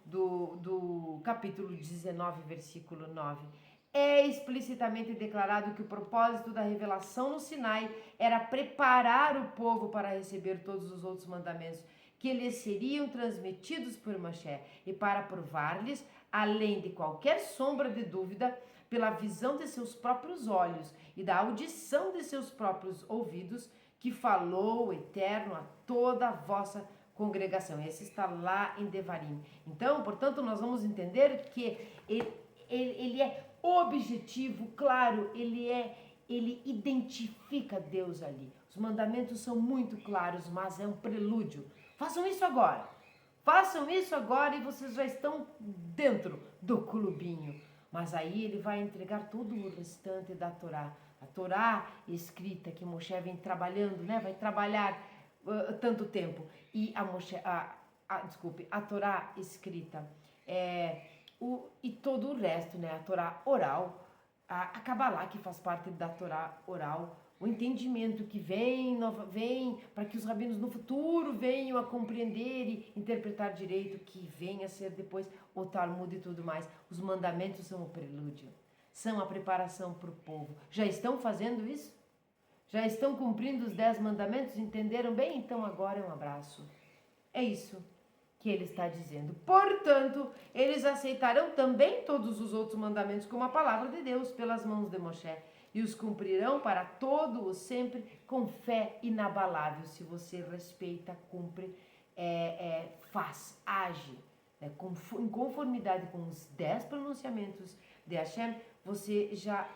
Do capítulo 19, versículo 9. É explicitamente declarado que o propósito da revelação no Sinai era preparar o povo para receber todos os outros mandamentos que lhes seriam transmitidos por Moshe, e para provar-lhes, além de qualquer sombra de dúvida, pela visão de seus próprios olhos e da audição de seus próprios ouvidos, que falou o Eterno a toda a vossa congregação. Esse está lá em Devarim. Então, portanto, nós vamos entender que ele é objetivo, claro, ele identifica Deus ali. Os mandamentos são muito claros, mas é um prelúdio. Façam isso agora. Façam isso agora e vocês já estão dentro do clubinho. Mas aí ele vai entregar todo o restante da Torá. A Torá escrita que Moshe vem trabalhando, né? Vai trabalhar tanto tempo. E a Torá escrita e todo o resto, né? A Torá oral, a Kabbalah, que faz parte da Torá oral, o entendimento que vem para que os rabinos no futuro venham a compreender e interpretar direito, que venha a ser depois o Talmud e tudo mais. Os mandamentos são o prelúdio, são a preparação para o povo. Já estão fazendo isso? Já estão cumprindo os 10 mandamentos? Entenderam bem? Então agora é um abraço. É isso que ele está dizendo. Portanto, eles aceitarão também todos os outros mandamentos como a palavra de Deus pelas mãos de Moshe e os cumprirão para todo o sempre com fé inabalável. Se você respeita, cumpre, faz, age, em conformidade com os 10 pronunciamentos de Hashem, você já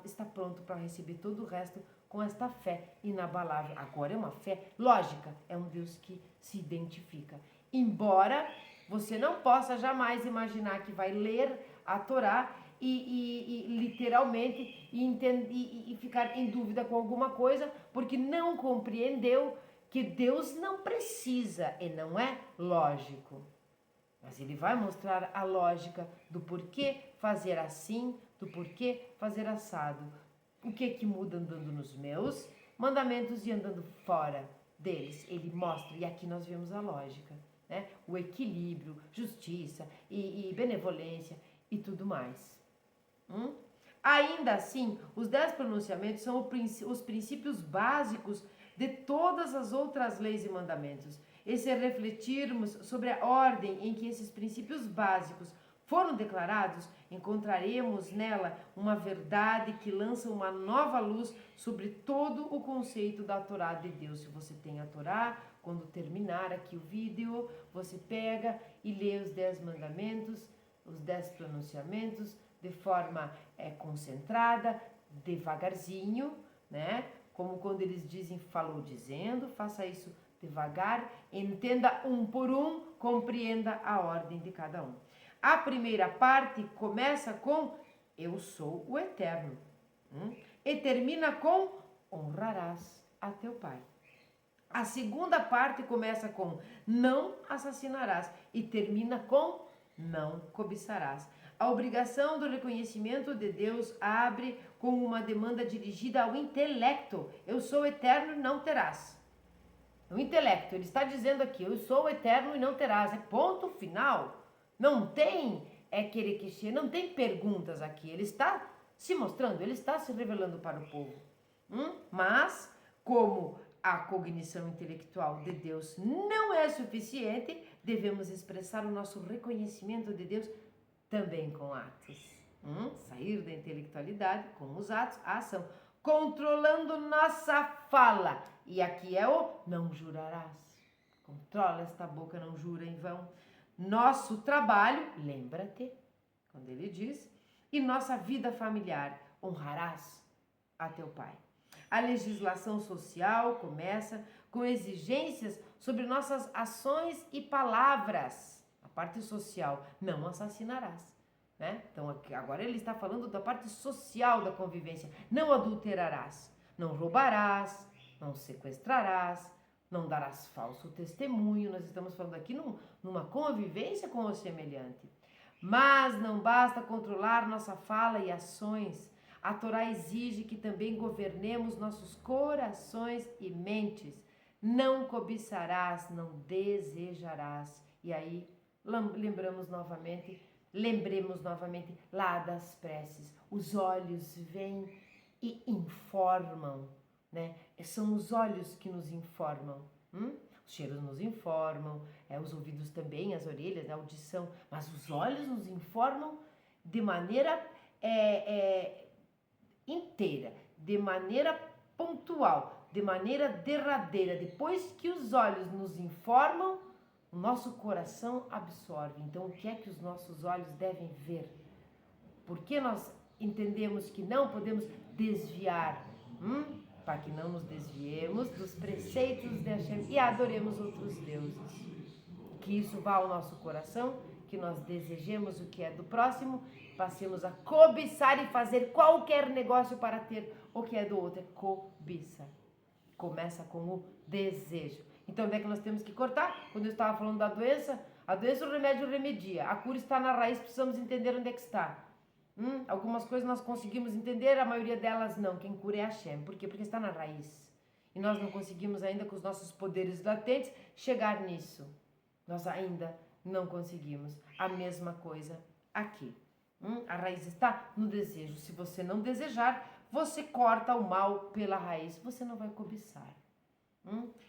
está pronto para receber todo o resto com esta fé inabalável. Agora é uma fé lógica, é um Deus que se identifica. Embora você não possa jamais imaginar que vai ler a Torá e literalmente e ficar em dúvida com alguma coisa, porque não compreendeu que Deus não precisa e não é lógico. Mas ele vai mostrar a lógica do porquê fazer assim, do porquê fazer assado. O que muda andando nos meus mandamentos e andando fora deles. Ele mostra, e aqui nós vemos a lógica, né? O equilíbrio, justiça e benevolência e tudo mais. Ainda assim, os 10 pronunciamentos são os princípios básicos de todas as outras leis e mandamentos. E se refletirmos sobre a ordem em que esses princípios básicos foram declarados, encontraremos nela uma verdade que lança uma nova luz sobre todo o conceito da Torá de Deus. Se você tem a Torá, quando terminar aqui o vídeo, você pega e lê os 10 mandamentos, os 10 pronunciamentos, de forma concentrada, devagarzinho, né? Como quando eles dizem, falou dizendo, faça isso devagar, entenda um por um, compreenda a ordem de cada um. A primeira parte começa com eu sou o Eterno e termina com honrarás a teu pai. A segunda parte começa com não assassinarás e termina com não cobiçarás. A obrigação do reconhecimento de Deus abre com uma demanda dirigida ao intelecto. Eu sou eterno e não terás. O intelecto, ele está dizendo aqui, eu sou eterno e não terás. É ponto final. Não tem querequexê, não tem perguntas aqui. Ele está se mostrando, ele está se revelando para o povo. Mas, como a cognição intelectual de Deus não é suficiente, devemos expressar o nosso reconhecimento de Deus também com atos. Sair da intelectualidade com os atos, a ação. Controlando nossa fala. E aqui é o não jurarás. Controla esta boca, não jura em vão. Nosso trabalho, lembra-te, quando ele diz, e nossa vida familiar, honrarás a teu pai. A legislação social começa com exigências sobre nossas ações e palavras. A parte social, não assassinarás. Né? Então agora ele está falando da parte social da convivência. Não adulterarás, não roubarás, não sequestrarás, não darás falso testemunho. Nós estamos falando aqui numa convivência com o semelhante. Mas não basta controlar nossa fala e ações. A Torá exige que também governemos nossos corações e mentes. Não cobiçarás, não desejarás. E aí lembremos novamente lá das preces. Os olhos vêm e informam, né? São os olhos que nos informam. Os cheiros nos informam, os ouvidos também, as orelhas, a audição, mas os olhos nos informam de maneira inteira, de maneira pontual, de maneira derradeira. Depois que os olhos nos informam, o nosso coração absorve. Então, o que é que os nossos olhos devem ver? Porque nós entendemos que não podemos desviar, para que não nos desviemos dos preceitos de Hashem e adoremos outros deuses. Que isso vá ao nosso coração, que nós desejemos o que é do próximo, passemos a cobiçar e fazer qualquer negócio para ter o que é do outro. É cobiça. Começa com o desejo. Então, onde é que nós temos que cortar? Quando eu estava falando da doença, a doença o remédio remedia. A cura está na raiz, precisamos entender onde é que está. Algumas coisas nós conseguimos entender, a maioria delas não. Quem cura é Hashem. Por quê? Porque está na raiz. E nós não conseguimos ainda, com os nossos poderes latentes, chegar nisso. Nós ainda não conseguimos. A mesma coisa aqui. A raiz está no desejo. Se você não desejar, você corta o mal pela raiz. Você não vai cobiçar.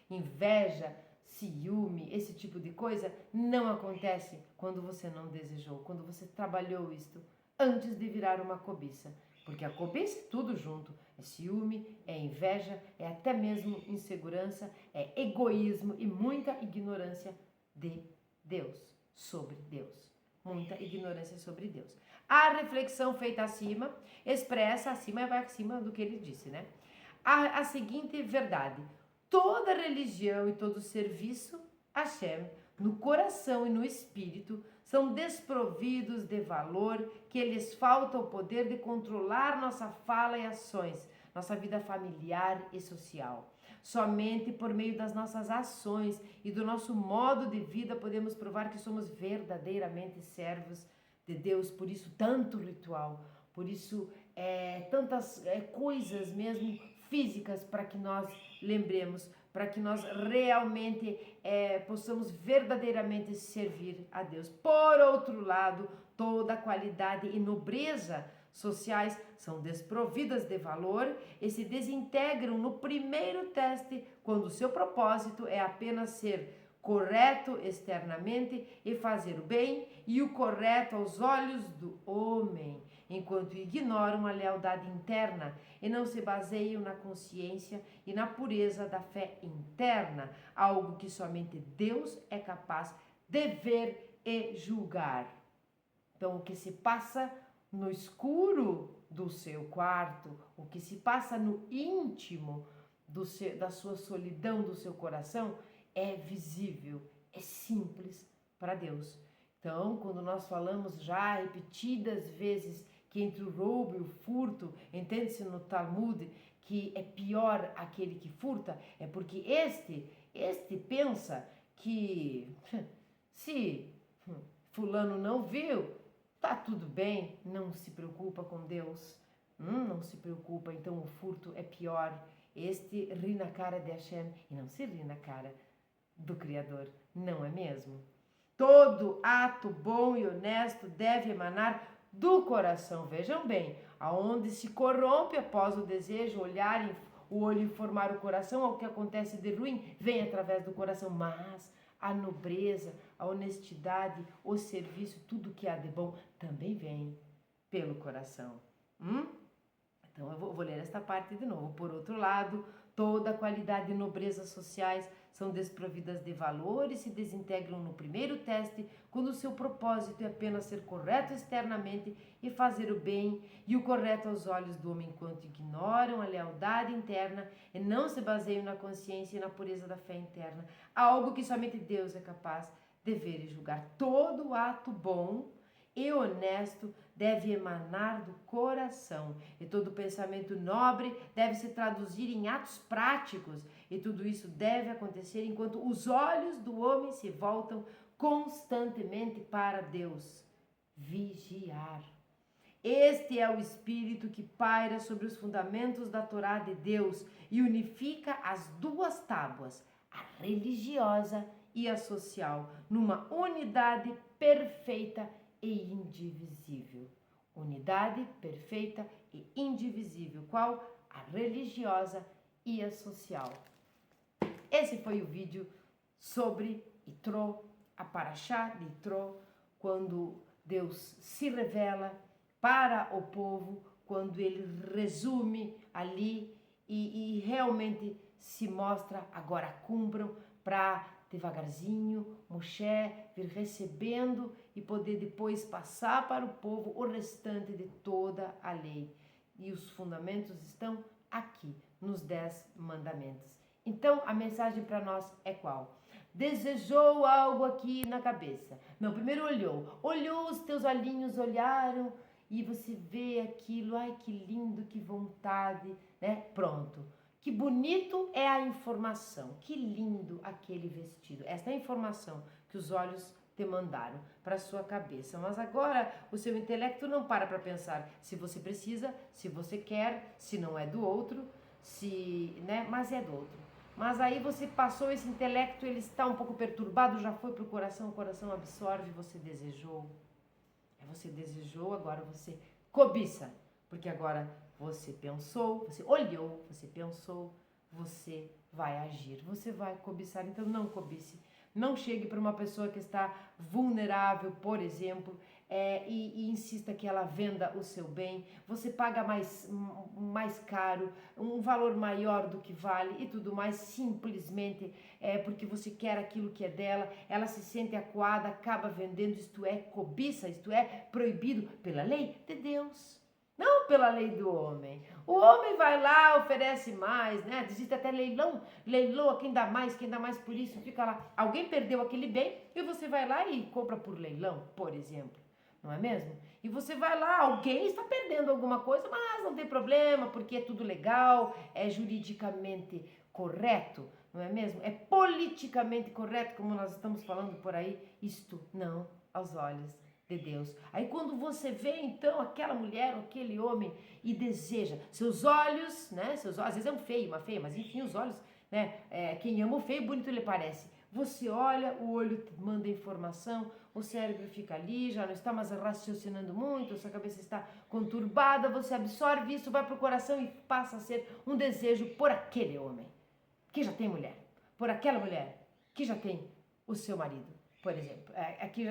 Inveja, ciúme, esse tipo de coisa não acontece quando você não desejou, quando você trabalhou isto antes de virar uma cobiça. Porque a cobiça é tudo junto. É ciúme, é inveja, é até mesmo insegurança, é egoísmo e muita ignorância de Deus, sobre Deus. Muita ignorância sobre Deus. A reflexão feita acima, expressa acima, vai acima do que ele disse, né? A seguinte verdade: toda religião e todo serviço a Hashem, no coração e no espírito, são desprovidos de valor, que lhes falta o poder de controlar nossa fala e ações, nossa vida familiar e social. Somente por meio das nossas ações e do nosso modo de vida podemos provar que somos verdadeiramente servos de Deus. Por isso tanto ritual, por isso tantas coisas mesmo físicas para que nós lembremos, para que nós realmente possamos verdadeiramente servir a Deus. Por outro lado, toda a qualidade e nobreza sociais são desprovidas de valor e se desintegram no primeiro teste, quando o seu propósito é apenas ser correto externamente e fazer o bem e o correto aos olhos do homem, enquanto ignoram a lealdade interna e não se baseiam na consciência e na pureza da fé interna, algo que somente Deus é capaz de ver e julgar. Então, o que se passa no escuro do seu quarto, o que se passa no íntimo da sua solidão, do seu coração, é visível, é simples para Deus. Então, quando nós falamos já repetidas vezes que entre o roubo e o furto, entende-se no Talmud que é pior aquele que furta, é porque este pensa que se fulano não viu, tá tudo bem, não se preocupa com Deus, não se preocupa, então o furto é pior. Este ri na cara de Hashem e não se ri na cara do Criador, não é mesmo? Todo ato bom e honesto deve emanar do coração. Vejam bem, aonde se corrompe após o desejo, o olho informar o coração, ao que acontece de ruim, vem através do coração, mas a nobreza, a honestidade, o serviço, tudo que há de bom também vem pelo coração. Então eu vou ler esta parte de novo. Por outro lado, toda qualidade e nobreza sociais são desprovidas de valor e se desintegram no primeiro teste, quando o seu propósito é apenas ser correto externamente e fazer o bem e o correto aos olhos do homem, enquanto ignoram a lealdade interna e não se baseiam na consciência e na pureza da fé interna, algo que somente Deus é capaz de ver e julgar. Todo ato bom e honesto deve emanar do coração, e todo pensamento nobre deve se traduzir em atos práticos, e tudo isso deve acontecer enquanto os olhos do homem se voltam constantemente para Deus. Vigiar. Este é o espírito que paira sobre os fundamentos da Torá de Deus e unifica as duas tábuas, a religiosa e a social, numa unidade perfeita e indivisível. Unidade perfeita e indivisível. Qual? A religiosa e a social. Esse foi o vídeo sobre Yitro, a Parashá de Yitro, quando Deus se revela para o povo, quando ele resume ali e realmente se mostra, agora cumpram, para devagarzinho, Moshe vir recebendo e poder depois passar para o povo o restante de toda a lei. E os fundamentos estão aqui, nos 10 mandamentos. Então, a mensagem para nós é qual? Desejou algo aqui na cabeça. Não, primeiro olhou, os teus olhinhos olharam e você vê aquilo, ai que lindo, que vontade, né? Pronto. Que bonito é a informação, que lindo aquele vestido. Esta é a informação que os olhos te mandaram para sua cabeça. Mas agora o seu intelecto não para pensar se você precisa, se você quer, se não é do outro, né? Mas é do outro. Mas aí você passou esse intelecto, ele está um pouco perturbado, já foi para o coração absorve, você desejou. Agora você cobiça. Porque agora você pensou, você olhou, você pensou, você vai agir, você vai cobiçar. Então não cobice. Não chegue para uma pessoa que está vulnerável, por exemplo, e insista que ela venda o seu bem. Você paga mais caro, um valor maior do que vale e tudo mais, simplesmente porque você quer aquilo que é dela. Ela se sente acuada, acaba vendendo. Isto é cobiça, isto é proibido pela lei de Deus. Não pela lei do homem. O homem vai lá, oferece mais, né? Existe até leilão, leiloa quem dá mais por isso, fica lá. Alguém perdeu aquele bem e você vai lá e compra por leilão, por exemplo. Não é mesmo? E você vai lá, alguém está perdendo alguma coisa, mas não tem problema, porque é tudo legal, é juridicamente correto, não é mesmo? É politicamente correto, como nós estamos falando por aí. Isto não aos olhos de Deus. Aí quando você vê então aquela mulher ou aquele homem e deseja, seus olhos, né? Seus olhos, às vezes é um feio, uma feia, mas enfim, os olhos, né? Quem ama o feio, bonito lhe parece. Você olha, o olho manda informação, o cérebro fica ali, já não está mais raciocinando muito, a sua cabeça está conturbada, você absorve isso, vai para o coração e passa a ser um desejo por aquele homem que já tem mulher, por aquela mulher que já tem o seu marido. Por exemplo, que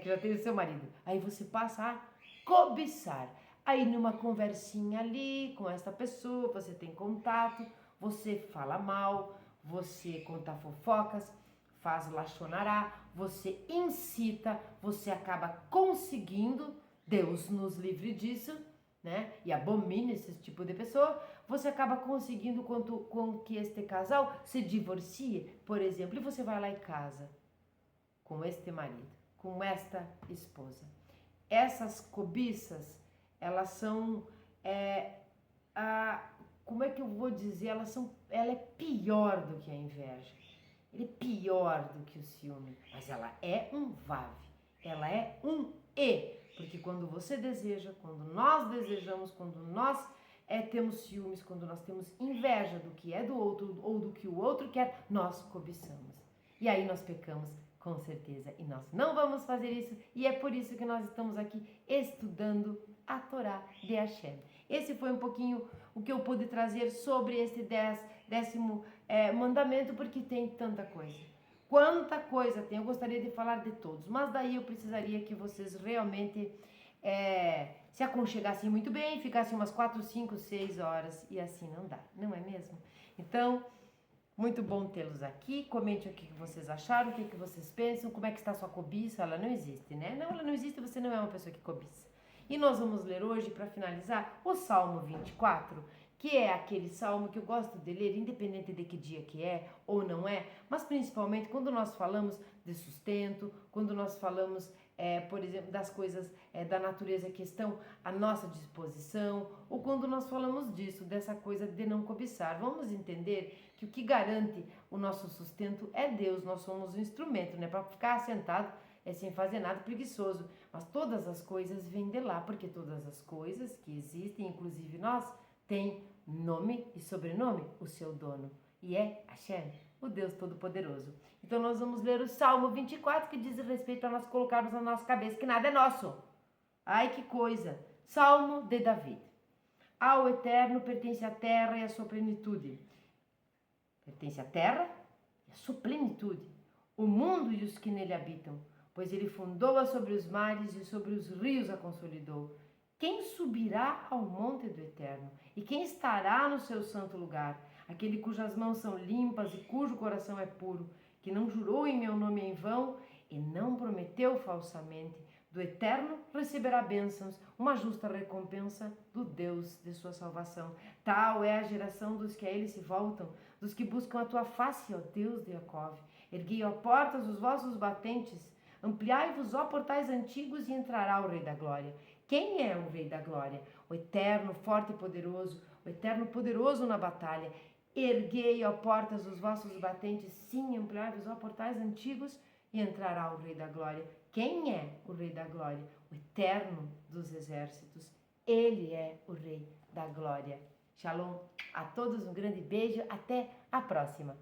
já tem o seu marido. Aí você passa a cobiçar. Aí numa conversinha ali com essa pessoa, você tem contato, você fala mal, você conta fofocas, faz lachonará, você incita, você acaba conseguindo, Deus nos livre disso, né? E abomina esse tipo de pessoa, você acaba conseguindo com que este casal se divorcie, por exemplo, e você vai lá e casa com este marido, com esta esposa. Essas cobiças, elas são, como é que eu vou dizer? Ela é pior do que a inveja. Ele é pior do que o ciúme, mas ela é um vave, ela é um porque quando você deseja, quando nós desejamos, quando nós temos ciúmes, quando nós temos inveja do que é do outro ou do que o outro quer, nós cobiçamos. E aí nós pecamos, com certeza, e nós não vamos fazer isso, e é por isso que nós estamos aqui estudando a Torá de Hashem. Esse foi um pouquinho o que eu pude trazer sobre esse 10º mandamento, porque tem tanta coisa. Quanta coisa tem, eu gostaria de falar de todos, mas daí eu precisaria que vocês realmente se aconchegassem muito bem, ficassem umas 4, 5, 6 horas, e assim não dá, não é mesmo? Então, muito bom tê-los aqui. Comente o que vocês acharam, o que vocês pensam, como é que está a sua cobiça. Ela não existe, né? Não, ela não existe, você não é uma pessoa que cobiça. E nós vamos ler hoje, para finalizar, o Salmo 24, que é aquele salmo que eu gosto de ler, independente de que dia que é ou não é, mas principalmente quando nós falamos de sustento, quando nós falamos, por exemplo, das coisas da natureza que estão à nossa disposição, ou quando nós falamos disso, dessa coisa de não cobiçar. Vamos entender que o que garante o nosso sustento é Deus, nós somos um instrumento, né? Para ficar sentado sem fazer nada, preguiçoso. Mas todas as coisas vêm de lá, porque todas as coisas que existem, inclusive nós, têm nome e sobrenome, o seu dono. E é Hashem, o Deus Todo-Poderoso. Então nós vamos ler o Salmo 24, que diz respeito a nós colocarmos na nossa cabeça que nada é nosso. Ai, que coisa! Salmo de Davi. Ao Eterno pertence a terra e a sua plenitude. Pertence a terra e a sua plenitude, o mundo e os que nele habitam, pois ele fundou-a sobre os mares e sobre os rios a consolidou. Quem subirá ao monte do Eterno? E quem estará no seu santo lugar? Aquele cujas mãos são limpas e cujo coração é puro, que não jurou em meu nome em vão e não prometeu falsamente. Do Eterno receberá bênçãos, uma justa recompensa do Deus de sua salvação. Tal é a geração dos que a ele se voltam, dos que buscam a tua face, ó Deus de Jacó. Erguei, ó portas, os vossos batentes, ampliai-vos, ó portais antigos, e entrará o Rei da Glória. Quem é o Rei da Glória? O Eterno, forte e poderoso, o Eterno poderoso na batalha. Erguei, ó portas, os vossos batentes, sim, ampliai-vos, ó portais antigos, e entrará o Rei da Glória. Quem é o Rei da Glória? O Eterno dos exércitos. Ele é o Rei da Glória. Shalom a todos, um grande beijo, até a próxima.